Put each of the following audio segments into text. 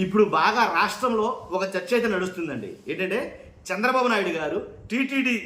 ఇప్పుడు బాగా రాష్ట్రంలో ఒక చర్చ అయితే నడుస్తుందండి. ఏంటంటే చంద్రబాబు నాయుడు గారు టీటీడీ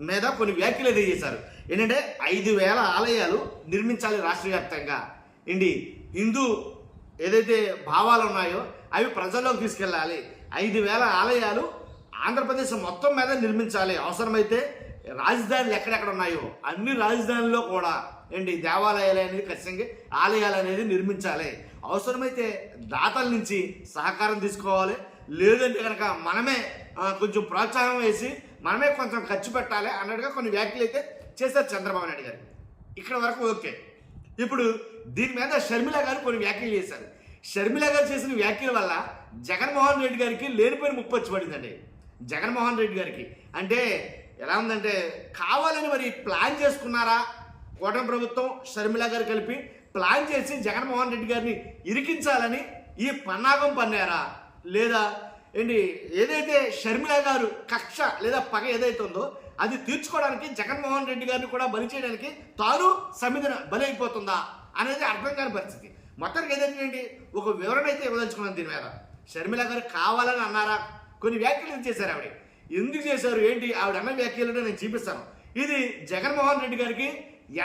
మీద కొన్ని వ్యాఖ్యలు అయితే చేశారు. ఏంటంటే 5,000 ఆలయాలు నిర్మించాలి రాష్ట్ర వ్యాప్తంగా. ఏంటి హిందూ ఏదైతే భావాలు ఉన్నాయో అవి ప్రజల్లోకి తీసుకెళ్ళాలి. 5,000 ఆలయాలు ఆంధ్రప్రదేశ్ మొత్తం మీద నిర్మించాలి. అవసరమైతే రాజధానులు ఎక్కడెక్కడ ఉన్నాయో అన్ని రాజధానుల్లో కూడా ఏంటి దేవాలయాలు అనేది ఖచ్చితంగా ఆలయాలు అనేది నిర్మించాలి. అవసరమైతే దాతల నుంచి సహకారం తీసుకోవాలి. లేదంటే కనుక మనమే కొంచెం ప్రోత్సాహం వేసి మనమే కొంచెం ఖర్చు పెట్టాలి అన్నట్టుగా కొన్ని వ్యాఖ్యలు అయితే చేశారు చంద్రబాబు నాయుడు గారు. ఇక్కడ వరకు ఓకే. ఇప్పుడు దీని మీద షర్మిల గారు కొన్ని వ్యాఖ్యలు చేశారు. షర్మిల గారు చేసిన వ్యాఖ్యల వల్ల జగన్మోహన్ రెడ్డి గారికి లేనిపోయిన ముప్పు వచ్చి పడిందండి. జగన్మోహన్ రెడ్డి గారికి అంటే ఎలా ఉందంటే కావాలని మరి ప్లాన్ చేసుకున్నారా కూటమి ప్రభుత్వం షర్మిల గారు కలిపి ప్లాన్ చేసి జగన్మోహన్ రెడ్డి గారిని ఇరికించాలని ఈ పన్నాగం పన్నారా లేదా ఏంటి ఏదైతే షర్మిల గారు కక్ష లేదా పగ ఏదైతే ఉందో అది తీర్చుకోవడానికి జగన్మోహన్ రెడ్డి గారిని కూడా బలి చేయడానికి తాను సమిధిన బలి అయిపోతుందా అనేది అర్థం కాని పరిస్థితి. మొత్తానికి ఏదైతే ఏంటి ఒక వివరణ అయితే ఇవ్వదలుచుకున్నాను దీని మీద. షర్మిల గారు కావాలని అన్నారా? కొన్ని వ్యాఖ్యలు చేశారు. ఆవిడ ఎందుకు చేశారు ఏంటి ఆవిడ అన్న వ్యాఖ్యలు నేను చూపిస్తాను. ఇది జగన్మోహన్ రెడ్డి గారికి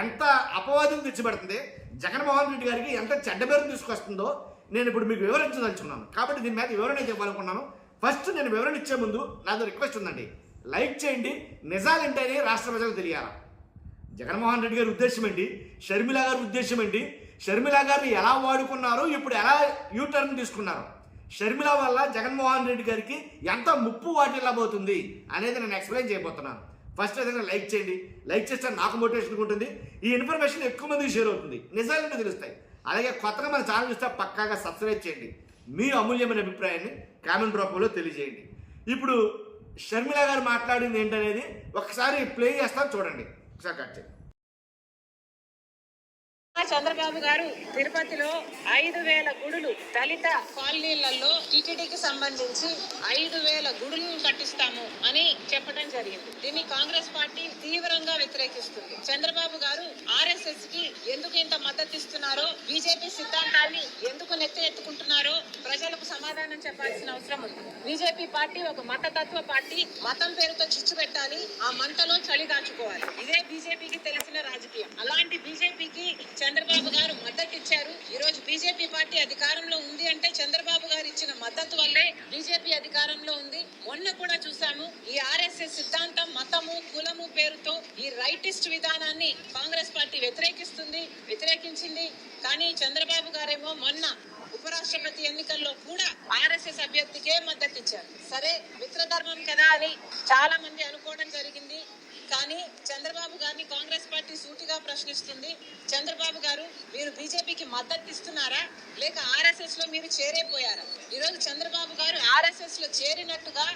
ఎంత అపవాదం తెచ్చిపెడుతుంది, జగన్మోహన్ రెడ్డి గారికి ఎంత చెడ్డ పేరు తీసుకొస్తుందో నేను ఇప్పుడు మీకు వివరించదలుచుకున్నాను. కాబట్టి దీని మీద వివరణ చెప్పాలనుకున్నాను. ఫస్ట్ నేను వివరణ ఇచ్చే ముందు నాదో రిక్వెస్ట్ ఉందండి, లైక్ చేయండి. నిజాలేంటని రాష్ట్ర ప్రజలకు తెలియాలా. జగన్మోహన్ రెడ్డి గారి ఉద్దేశం ఏంటి, షర్మిల గారి ఉద్దేశం ఏంటి, షర్మిల గారిని ఎలా వాడుకున్నారు, ఇప్పుడు ఎలా యూటర్న్ తీసుకున్నారు, షర్మిల వల్ల జగన్మోహన్ రెడ్డి గారికి ఎంత ముప్పు వాటిల్లబోతుంది అనేది నేను ఎక్స్ప్లెయిన్ చేయబోతున్నాను. ఫస్ట్ ఏదైనా లైక్ చేయండి. లైక్ చేస్తే నాకు మోటివేషన్ ఉంటుంది, ఈ ఇన్ఫర్మేషన్ ఎక్కువ మందికి షేర్ అవుతుంది, నిజాలంటే తెలుస్తాయి. అలాగే కొత్తగా మన ఛానల్ చూస్తే పక్కాగా సబ్స్క్రైబ్ చేయండి. మీ అమూల్యమైన అభిప్రాయాన్ని కామెంట్ రూపంలో తెలియజేయండి. ఇప్పుడు షర్మిల గారు మాట్లాడింది ఏంటనేది ఒకసారి ప్లే చేస్తాను, చూడండి. ఒకసారి కట్ చేయండి. చంద్రబాబు గారు తిరుపతిలో 5,000 గుడులు దళిత కాలనీలలో టీటీడీకి సంబంధించి 5,000 గుడులను కట్టిస్తాము అని చెప్పడం జరిగింది. దీన్ని కాంగ్రెస్ పార్టీ తీవ్రంగా వ్యతిరేకిస్తుంది. చంద్రబాబు గారు ఆర్ఎస్ఎస్ కి ఎందుకు ఇంత మద్దతు ఇస్తున్నారో, బీజేపీ సిద్ధాంతాన్ని ఎందుకు నెత్తినెత్తుకుంటున్నారో ప్రజలకు సమాధానం చెప్పాల్సిన అవసరం ఉంది. బీజేపీ పార్టీ ఒక మతతత్వ పార్టీ. మతం పేరుతో చిచ్చు పెట్టాలి, ఆ మంటలో చలి దాచుకోవాలి. ఇదే బీజేపీకి తెలిసిన రాజకీయం. అలాంటి బీజేపీకి చంద్రబాబు గారు మద్దతు ఇచ్చారు. ఈ రోజు బీజేపీ పార్టీ అధికారంలో ఉంది అంటే చంద్రబాబు గారు ఇచ్చిన మద్దతు వల్లే బీజేపీ అధికారంలో ఉంది. మొన్న కూడా చూసాము, ఈ ఆర్ఎస్ఎస్ సిద్ధాంతం మతము కులము పేరుతో ఈ రైటిస్ట్ విధానాన్ని కాంగ్రెస్ పార్టీ వ్యతిరేకించింది. కానీ చంద్రబాబు గారేమో మొన్న ఉపరాష్ట్రపతి ఎన్నికల్లో కూడా ఆర్ఎస్ఎస్ అభ్యర్థికే మద్దతు ఇచ్చారు. సరే, మిత్రధర్మం కదా అని చాలా మంది అనుకోవడం జరిగింది. కానీ చంద్రబాబు గారిని కాంగ్రెస్ పార్టీ సూటిగా ప్రశ్నిస్తుంది. చంద్రబాబు గారు, మీరు బీజేపీకి మద్దతు ఇస్తున్నారా లేక ఆర్ఎస్ఎస్ లో మీరు చేరైపోయారా? ఈరోజు చంద్రబాబు గారు ఆర్ఎస్ఎస్ లో చేరినట్టుగా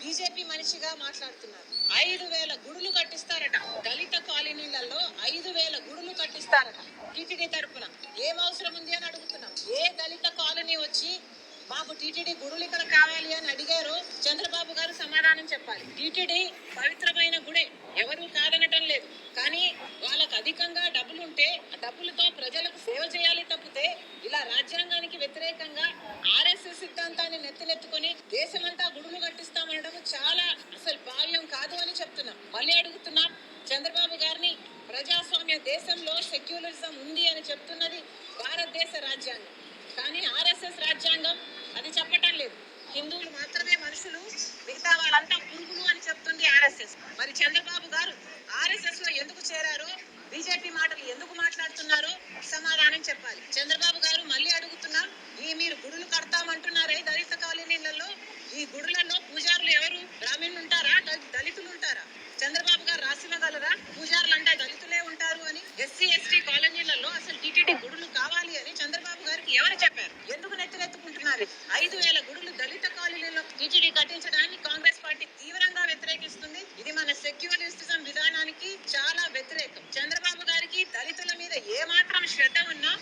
బీజేపీ మనిషిగా మాట్లాడుతున్నారు. 5,000 గుడులు కట్టిస్తారట, దళిత కాలనీలలో 5,000 గుడులు కట్టిస్తారట టీటీడీ తరఫున. ఏం అవసరం ఉంది అని అడుగుతున్నాం. ఏ దళిత కాలనీ వచ్చి మాకు టీటీడీ గుడులు ఇక్కడ కావాలి అని అడిగారో చంద్రబాబు గారు సమాధానం చెప్పాలి. టీటీడీ పవిత్రమైన గుడే, ఎవరూ కాదనటం లేదు. కానీ వాళ్ళకు అధికంగా డబ్బులుంటే ఆ డబ్బులతో ప్రజలకు సేవ చేయాలి తప్పితే ఇలా రాజ్యాంగానికి వ్యతిరేకంగా ఆర్ఎస్ఎస్ సిద్ధాంతాన్ని నెత్తినెత్తుకొని దేశమంతా గుడులు కట్టిస్తామనడం చాలా అసలు భావ్యం కాదు అని చెప్తున్నాం. మళ్ళీ అడుగుతున్నాం, చంద్రబాబు గారిని ప్రజాస్వామ్య దేశంలో సెక్యులరిజం ఉంది అని చెప్తున్నది భారతదేశ రాజ్యాంగం. కానీ ఆర్ఎస్ఎస్ రాజ్యాంగం అది చెప్పటం లేదు. హిందువులు మాత్రమే మనుషులు, మిగతా వాళ్ళంతా పురుగులు అని చెప్తుంది ఆర్ఎస్ఎస్. మరి చంద్రబాబు గారు ఆర్ఎస్ఎస్ లో ఎందుకు చేరారో, బీజేపీ మాటలు ఎందుకు మాట్లాడుతున్నారో సమాధానం చెప్పాలి. చంద్రబాబు గారు మళ్ళీ అడుగుతున్నాం, మీరు గుడులు కడతామంటున్నారే దళిత కాలనీలలో, ఈ గుడులలో పూజారులు ఎవరు? బ్రాహ్మణులు ఉంటారా, దళితులు ఉంటారా? చంద్రబాబు గారు రాసివ్వగలరా పూజారులు అంటే దళితులే ఉంటారు అని? ఎస్సీ ఎస్టీ కాలనీలలో అసలు టీటీడీ గుడులు కావాలి అని చంద్రబాబు గారికి ఎవరు చెప్పారు? ఎందుకు నెత్తినెత్తుకుంటున్నారు? 5,000 గుడులు దళిత కాలనీలో టీటీడీ కట్టించడాన్ని కాంగ్రెస్ పార్టీ తీవ్రంగా వ్యతిరేకిస్తుంది. ఇది మన సెక్యులరిస్టిజం విధానానికి చాలా వ్యతిరేకం. చంద్రబాబు గారికి దళితుల మీద ఏమాత్రం శ్రద్ధ ఉన్నా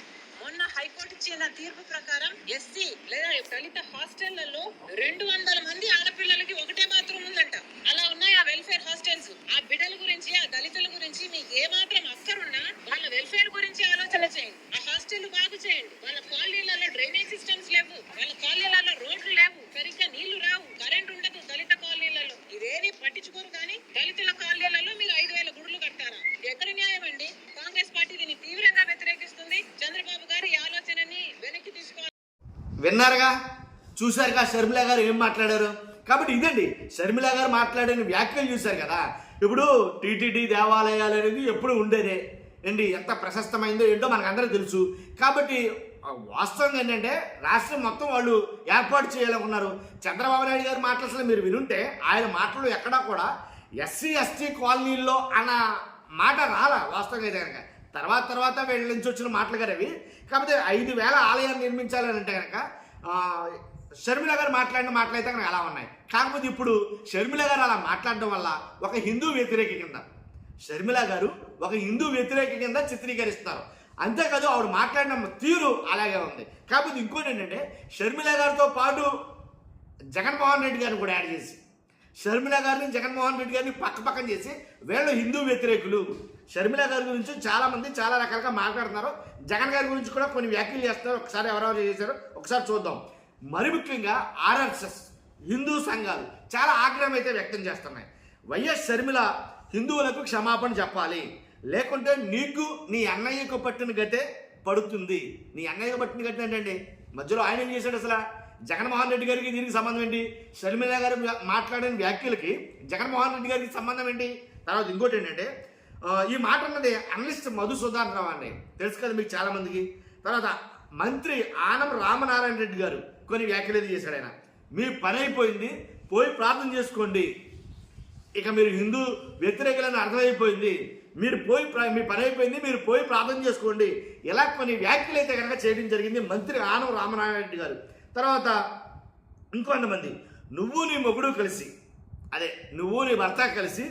మొన్న హైకోర్టు ఇచ్చిన తీర్పు ప్రకారం ఎస్సీ లేదా దళిత హాస్టళ్లలో 200 మంది ఆడపిల్లలకి ఒకటే బాత్రూమ్ ఉందంట. అలా ఉన్నాయి ఆ వెల్ఫేర్ హాస్టల్స్. ఆ బిడ్డల గురించి, ఆ దళితుల గురించి మీకు ఏమాత్రం అక్కరున్నా వాళ్ళ వెల్ఫేర్ గురించి ఆలోచన చేయండి. ఆ హాస్టల్ బాగు చేయండి. వాళ్ళ కాలనీలలో డ్రైనేజ్ సిస్టమ్స్ లేవు, వాళ్ళ కాలనీలలో విన్నారుగా, చూశారుగా షర్మిల గారు ఏం మాట్లాడారు. కాబట్టి ఇదండి షర్మిల గారు మాట్లాడిన వ్యాఖ్యలు చూశారు కదా. ఇప్పుడు టీటీడీ దేవాలయాలు అనేది ఎప్పుడు ఉండేదే అండి, ఎంత ప్రశస్తమైందో ఏంటో మనకందరికీ తెలుసు. కాబట్టి వాస్తవంగా ఏంటంటే రాష్ట్రం మొత్తం వాళ్ళు ఏర్పాటు చేయాలనుకున్నారు. చంద్రబాబు నాయుడు గారి మాటలు అసలు మీరు వినుంటే ఆయన మాటలు ఎక్కడా కూడా ఎస్సీ ఎస్టీ కాలనీల్లో అన్న మాట రాలా వాస్తవంగా అయితే కనుక. తర్వాత వీళ్ళ నుంచి వచ్చిన మాటలు గారు అవి. కాకపోతే 5,000 ఆలయాలు నిర్మించాలని అంటే కనుక షర్మిల గారు మాట్లాడిన మాటలు అయితే కనుక అలా ఉన్నాయి. కాకపోతే ఇప్పుడు షర్మిల గారు అలా మాట్లాడడం వల్ల ఒక హిందూ వ్యతిరేక కింద షర్మిల గారు ఒక హిందూ వ్యతిరేక కింద చిత్రీకరిస్తున్నారు. అంతేకాదు ఆవిడ మాట్లాడిన తీరు అలాగే ఉంది. కాకపోతే ఇంకోటి ఏంటంటే షర్మిల గారితో పాటు జగన్మోహన్ రెడ్డి గారిని కూడా యాడ్ చేసి షర్మిల గారిని జగన్మోహన్ రెడ్డి గారిని పక్కన చేసి వీళ్ళు హిందూ వ్యతిరేకులు. షర్మిల గారి గురించి చాలామంది చాలా రకాలుగా మాట్లాడుతున్నారు. జగన్ గారి గురించి కూడా కొన్ని వ్యాఖ్యలు చేస్తున్నారు. ఒకసారి ఎవరెవరు చేశారో ఒకసారి చూద్దాం. మరి ముఖ్యంగా ఆర్ఎస్ఎస్ హిందూ సంఘాలు చాలా ఆగ్రహం అయితే వ్యక్తం చేస్తున్నాయి. వైఎస్ షర్మిల హిందువులకు క్షమాపణ చెప్పాలి, లేకుంటే నీకు నీ అన్నయ్యకు పట్టిన గతే పడుతుంది. నీ అన్నయ్యకు పట్టిన గతే ఏంటండి, మధ్యలో ఆయన ఏం చేశాడు అసలు? జగన్మోహన్ రెడ్డి గారికి దీనికి సంబంధం ఏంటి? షర్మిల గారు మాట్లాడిన వ్యాఖ్యలకి జగన్మోహన్ రెడ్డి గారికి సంబంధం ఏంటి? తర్వాత ఇంకోటి ఏంటంటే ఈ మాట అన్నది అనలిస్ట్ మధుసూదన్ రావు అండి, తెలుసు కదా మీకు చాలా మందికి. తర్వాత మంత్రి ఆనం రామనారాయణ రెడ్డి గారు కొన్ని వ్యాఖ్యలు చేశాడు. ఆయన మీ పని అయిపోయింది, పోయి ప్రార్థన చేసుకోండి, ఇక మీరు హిందూ వ్యతిరేకులని అర్థమైపోయింది, మీరు పోయి మీ పని అయిపోయింది, మీరు పోయి ప్రార్థన చేసుకోండి, ఇలా కొన్ని వ్యాఖ్యలు అయితే కనుక చేయడం జరిగింది మంత్రి ఆనం రామనారాయణ రెడ్డి గారు. తర్వాత ఇంకొంతమంది నువ్వు నీ మొగుడు కలిసి, అదే నువ్వు నీ భర్త కలిసి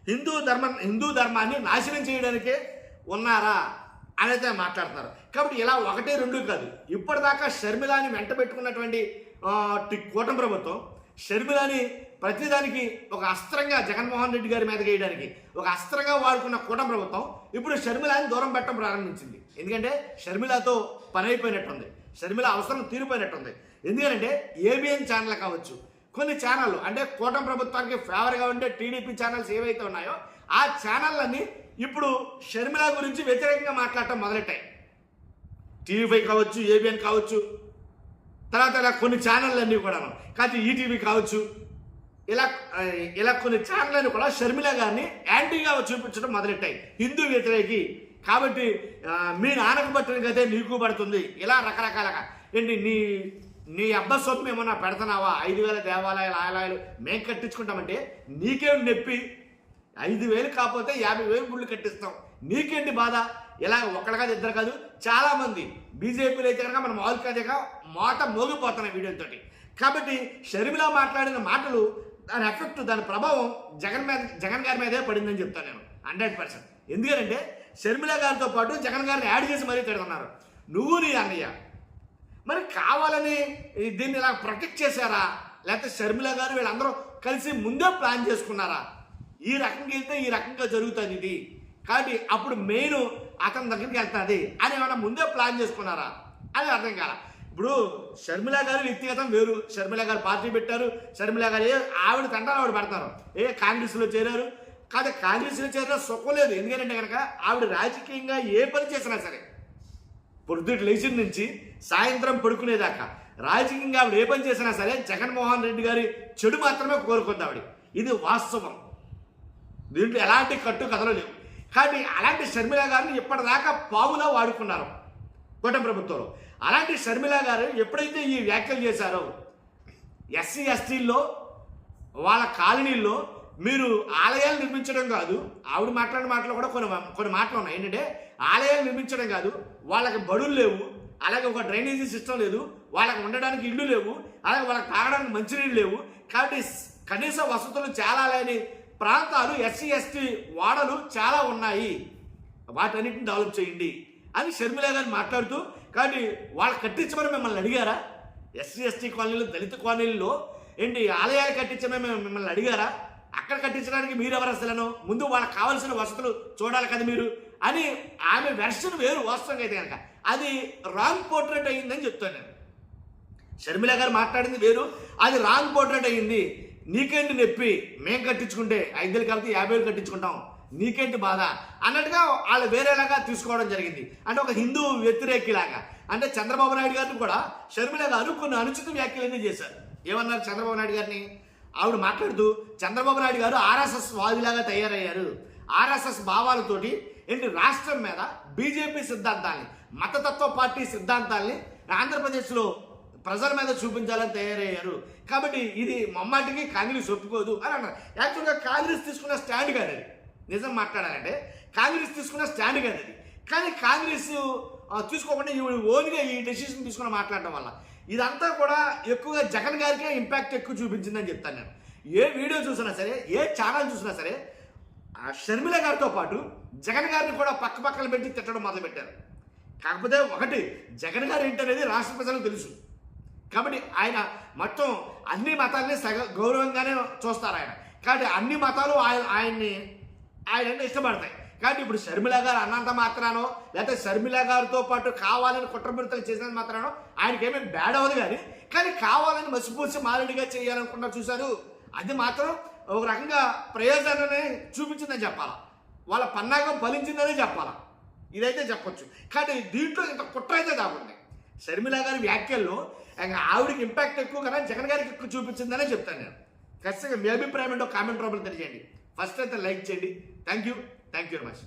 హిందూ ధర్మాన్ని నాశనం చేయడానికే ఉన్నారా అనేది మాట్లాడుతున్నారు. కాబట్టి ఇలా 1, 2 కాదు, ఇప్పటిదాకా షర్మిలాని వెంట పెట్టుకున్నటువంటి కూటమి ప్రభుత్వం షర్మిలాని ప్రతిదానికి ఒక అస్త్రంగా జగన్మోహన్ రెడ్డి గారి మీద వేయడానికి ఒక అస్త్రంగా వాడుకున్న కూటమి ప్రభుత్వం ఇప్పుడు షర్మిలాని దూరం పెట్టడం ప్రారంభించింది. ఎందుకంటే షర్మిలతో పని అయిపోయినట్టుంది, షర్మిల అవసరం తీరిపోయినట్టుంది. ఎందుకంటే ఏబిఎన్ ఛానల్ కావచ్చు, కొన్ని ఛానళ్ళు అంటే కూటమి ప్రభుత్వానికి ఫేవర్గా ఉండే టీడీపీ ఛానల్స్ ఏవైతే ఉన్నాయో ఆ ఛానళ్ళన్నీ ఇప్పుడు షర్మిల గురించి వ్యతిరేకంగా మాట్లాడటం మొదలెట్టాయి. టీవీ5 కావచ్చు, ఏబిఎన్ కావచ్చు, తర్వాత ఇలా కొన్ని ఛానళ్ళన్నీ కూడా, కాకపోతే ఈటీవీ కావచ్చు, ఇలా కొన్ని ఛానళ్ళని కూడా షర్మిల గారిని యాంటీగా చూపించడం మొదలెట్టాయి. హిందూ వ్యతిరేకి కాబట్టి మీ నాన్నకు పట్టిన గదే నీకు పడుతుంది, ఇలా రకరకాలుగా. ఏంటి నీ అబ్బా సొమ్ము ఏమన్నా పెడుతున్నావా? 5,000 దేవాలయాలు ఆలయాలు మేము కట్టించుకుంటామంటే నీకేం నొప్పి? 5,000 కాకపోతే 50,000 గుళ్ళు కట్టిస్తాం, నీకేంటి బాధ? ఇలా ఒక్కడు కాదు, ఇద్దరు కాదు, చాలామంది బీజేపీలో అయితే కనుక మన మామూలు కాదేగా మాట మోగిపోతున్నాయి వీడియోతో. కాబట్టి షర్మిల మాట్లాడిన మాటలు దాని ఎఫెక్ట్, దాని ప్రభావం జగన్ గారి మీదే పడిందని చెప్తాను నేను 100%. ఎందుకంటే షర్మిల గారితో పాటు జగన్ గారిని యాడ్ చేసి మరీ తిడుతున్నారు. నువ్వు నీ అన్నయ్య మరి కావాలని దీన్ని ఇలా ప్రొటెక్ట్ చేశారా, లేకపోతే షర్మిల గారు వీళ్ళందరూ కలిసి ముందే ప్లాన్ చేసుకున్నారా? ఈ రకంగా వెళ్తే ఈ రకంగా జరుగుతుంది ఇది, కాబట్టి అప్పుడు మెయిన్ అతని దగ్గరికి వెళ్తుంది అని ఏమన్నా ముందే ప్లాన్ చేసుకున్నారా అని అర్థం కాల. ఇప్పుడు షర్మిల గారు వ్యక్తిగతం వేరు, షర్మిల గారు పార్టీ పెట్టారు, షర్మిల గారు ఆవిడ తంటారు, ఆవిడ పెడతారు, కాంగ్రెస్లో చేరారు. కాదు కాంగ్రెస్లో చేరినా సుఖం లేదు. ఎందుకంటే కనుక ఆవిడ రాజకీయంగా ఏ పని చేసినా సరే, పొద్దుటి లేచిన నుంచి సాయంత్రం పడుకునేదాకా రాజకీయంగా ఆవిడ ఏ పని చేసినా సరే జగన్మోహన్ రెడ్డి గారి చెడు మాత్రమే కోరుకుంది ఆవిడ. ఇది వాస్తవం, దీంట్లో ఎలాంటి కట్టు కథలు లేవు. కాబట్టి అలాంటి షర్మిల గారిని ఇప్పటిదాకా పావులా వాడుకున్నారు కూటమి ప్రభుత్వంలో. అలాంటి షర్మిల గారు ఎప్పుడైతే ఈ వ్యాఖ్యలు చేశారో, ఎస్సీ ఎస్టీల్లో వాళ్ళ కాలనీల్లో మీరు ఆలయాలు నిర్మించడం కాదు, ఆవిడ మాట్లాడిన మాటలు కూడా కొన్ని మాటలు ఉన్నాయి. ఏంటంటే ఆలయాలు నిర్మించడం కాదు, వాళ్ళకి బడులు లేవు, అలాగే ఒక డ్రైనేజీ సిస్టమ్ లేదు, వాళ్ళకి ఉండడానికి ఇళ్ళు లేవు, అలాగే వాళ్ళకి తాగడానికి మంచినీళ్ళు లేవు. కాబట్టి కనీస వసతులు చాలా లేని ప్రాంతాలు ఎస్సీ ఎస్టీ వాడలు చాలా ఉన్నాయి, వాటన్నిటిని డెవలప్ చేయండి అని షర్మిల గారు మాట్లాడుతూ, కాబట్టి వాళ్ళు కట్టించమని మిమ్మల్ని అడిగారా? ఎస్సీ ఎస్టీ కాలనీలు, దళిత కాలనీల్లో ఏంటి ఆలయాలు కట్టించమని మిమ్మల్ని అడిగారా? అక్కడ కట్టించడానికి మీరెవరు అసలను? ముందు వాళ్ళకి కావాల్సిన వసతులు చూడాలి కదా మీరు అని ఆమె వెర్షన్ వేరు. వాస్తవంగా అయితే కనుక అది రాంగ్ పోర్ట్రేట్ అయ్యిందని చెప్తాను నేను. షర్మిల గారు మాట్లాడింది వేరు, అది రాంగ్ పోర్ట్రేట్ అయ్యింది. నీకేంటి నొప్పి? మేము కట్టించుకుంటే 5,000 కాబట్టి 50,000 కట్టించుకుంటాం, నీకేంటి బాధ అన్నట్టుగా వాళ్ళు వేరేలాగా తీసుకోవడం జరిగింది. అంటే ఒక హిందూ వ్యతిరేకిలాగా. అంటే చంద్రబాబు నాయుడు గారిని కూడా షర్మిల గారు కొన్ని అనుచిత వ్యాఖ్యలు చేశారు. ఏమన్నారు చంద్రబాబు నాయుడు గారిని? ఆవిడ మాట్లాడుతూ చంద్రబాబు నాయుడు గారు ఆర్ఎస్ఎస్ వాదిలాగా తయారయ్యారు, ఆర్ఎస్ఎస్ భావాలతోటి ఏంటి రాష్ట్రం మీద బీజేపీ సిద్ధాంతాన్ని, మతతత్వ పార్టీ సిద్ధాంతాల్ని ఆంధ్రప్రదేశ్లో ప్రజల మీద చూపించాలని తయారయ్యారు, కాబట్టి ఇది మమ్మాటికి కాంగ్రెస్ ఒప్పుకోదు అని అన్నారు. యాక్చువల్గా కాంగ్రెస్ తీసుకున్న స్టాండ్ కాదు అది. నిజం మాట్లాడాలంటే కాంగ్రెస్ తీసుకున్న స్టాండ్ కాదు అది. కానీ కాంగ్రెస్ తీసుకోకుండా ఈవిడ ఓన్గా ఈ డెసిషన్ తీసుకుని మాట్లాడటం వల్ల ఇదంతా కూడా ఎక్కువగా జగన్ గారికే ఇంపాక్ట్ ఎక్కువ చూపించిందని చెప్తాను నేను. ఏ వీడియో చూసినా సరే, ఏ ఛానల్ చూసినా సరే ఆ షర్మిల గారితో పాటు జగన్ గారిని కూడా పక్క పక్కన పెట్టి తిట్టడం మొదలుపెట్టారు. కాకపోతే ఒకటి, జగన్ గారు ఏంటనేది రాష్ట్ర ప్రజలకు తెలుసు. కాబట్టి ఆయన మొత్తం అన్ని మతాలని గౌరవంగానే చూస్తారు ఆయన. కాబట్టి అన్ని మతాలు ఆయన్ని ఇష్టపడతాయి. కాబట్టి ఇప్పుడు షర్మిల గారు అన్నంత మాత్రానో, లేకపోతే షర్మిల గారితో పాటు కావాలని కుట్రపూరితలు చేసినంత మాత్రానో ఆయనకేమీ బ్యాడ్ అవ్వదు. కానీ కావాలని మసిపూసి మారేడుగా చేయాలనుకున్నా చూశారు. అది మాత్రం ఒక రకంగా ప్రయోజనాన్ని చూపించిందని చెప్పాలా, వాళ్ళ పన్నాగం ఫలించిందనే చెప్పాలా, ఇదైతే చెప్పొచ్చు. కానీ దీంట్లో ఇంత కుట్ర అయితే దాగుంది. షర్మిల గారి వ్యాఖ్యల్లో ఆవిడకి ఇంపాక్ట్ ఎక్కువ కదా జగన్ గారికి ఎక్కువ చూపించిందనే చెప్తాను నేను. ఖచ్చితంగా మీ అభిప్రాయం ఏంటో కామెంట్ రూపంలో తెలియజేయండి. ఫస్ట్ అయితే లైక్ చేయండి. Thank you very much.